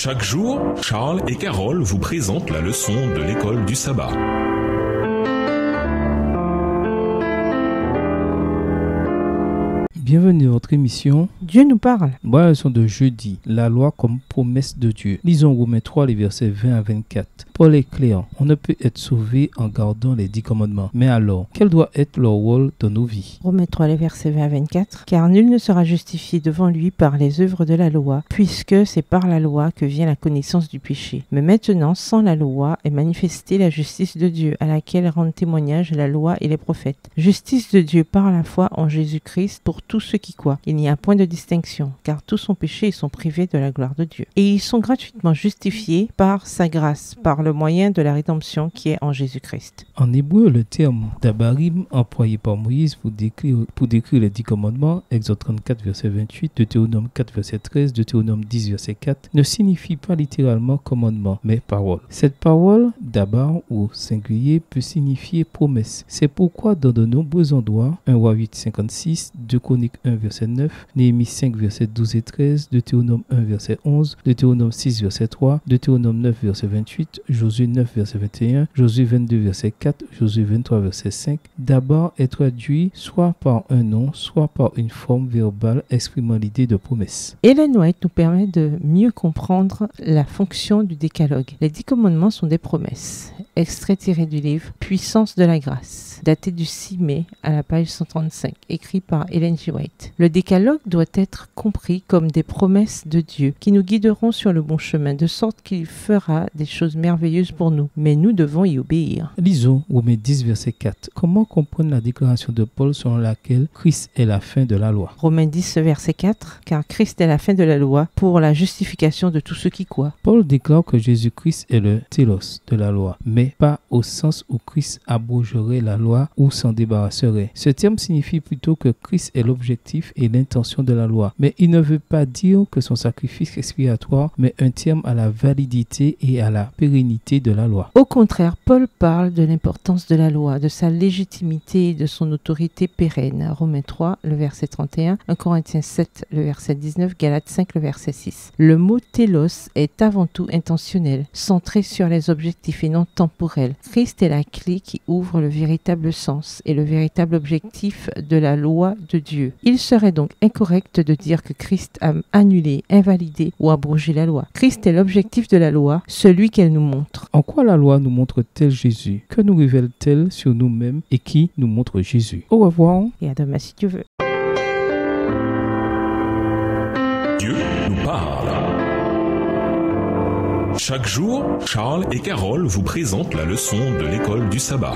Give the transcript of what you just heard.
Chaque jour, Charles et Carole vous présentent la leçon de l'école du sabbat. Bienvenue à votre émission Dieu nous parle. Voilà la leçon de jeudi, la loi comme promesse de Dieu. Lisons Romains 3, les versets 20 à 24. Paul est clair, on ne peut être sauvé en gardant les 10 commandements. Mais alors, quel doit être leur rôle dans nos vies? Romains 3, les versets 20 à 24. Car nul ne sera justifié devant lui par les œuvres de la loi, puisque c'est par la loi que vient la connaissance du péché. Mais maintenant, sans la loi, est manifestée la justice de Dieu, à laquelle rendent témoignage la loi et les prophètes. Justice de Dieu par la foi en Jésus-Christ pour tous ceux qui croient. Il n'y a point de distinction, car tous sont péchés et sont privés de la gloire de Dieu. Et ils sont gratuitement justifiés par sa grâce, par le moyen de la rédemption qui est en Jésus-Christ. En hébreu, le terme d'abarim employé par Moïse pour décrire les 10 commandements, Exode 34, verset 28, Deutéronome 4, verset 13, Deutéronome 10, verset 4, ne signifie pas littéralement commandement, mais parole. Cette parole, d'abar ou singulier, peut signifier promesse. C'est pourquoi dans de nombreux endroits, 1 Roi 8, 56, 2 Chroniques 1, verset 9, Néhémie 5, verset 12 et 13, Deutéronome 1, verset 11, Deutéronome 6, verset 3, Deutéronome 9, verset 28, Josué 9, verset 21, Josué 22, verset 4, Josué 23, verset 5, d'abord est traduit soit par un nom, soit par une forme verbale exprimant l'idée de promesse. Ellen White nous permet de mieux comprendre la fonction du décalogue. Les 10 commandements sont des promesses. Extrait tiré du livre Puissance de la grâce, daté du 6 mai à la page 135, écrit par Ellen G. White. Le décalogue doit être compris comme des promesses de Dieu qui nous guideront sur le bon chemin, de sorte qu'il fera des choses merveilleuses pour nous, mais nous devons y obéir. Lisons Romains 10, verset 4. Comment comprendre la déclaration de Paul selon laquelle Christ est la fin de la loi? Romains 10, verset 4. Car Christ est la fin de la loi pour la justification de tous ceux qui croient. Paul déclare que Jésus-Christ est le télos de la loi, mais pas au sens où Christ abrogerait la loi ou s'en débarrasserait. Ce terme signifie plutôt que Christ est l'objectif et l'intention de la loi, mais il ne veut pas dire que son sacrifice expiatoire met un terme à la validité et à la pérennité de la loi. Au contraire, Paul parle de l'importance de la loi, de sa légitimité et de son autorité pérenne. Romains 3, le verset 31, 1 Corinthiens 7, le verset 19, Galates 5, le verset 6. Le mot télos est avant tout intentionnel, centré sur les objectifs et non temporel. Christ est la clé qui ouvre le véritable sens et le véritable objectif de la loi de Dieu. Il serait donc incorrect de dire que Christ a annulé, invalidé ou abrogé la loi. Christ est l'objectif de la loi, celui qu'elle nous montre. En quoi la loi nous montre-t-elle Jésus? Que nous révèle-t-elle sur nous-mêmes et qui nous montre Jésus? Au revoir. Et à demain si Dieu veut. Dieu nous parle. Chaque jour, Charles et Carole vous présentent la leçon de l'école du sabbat.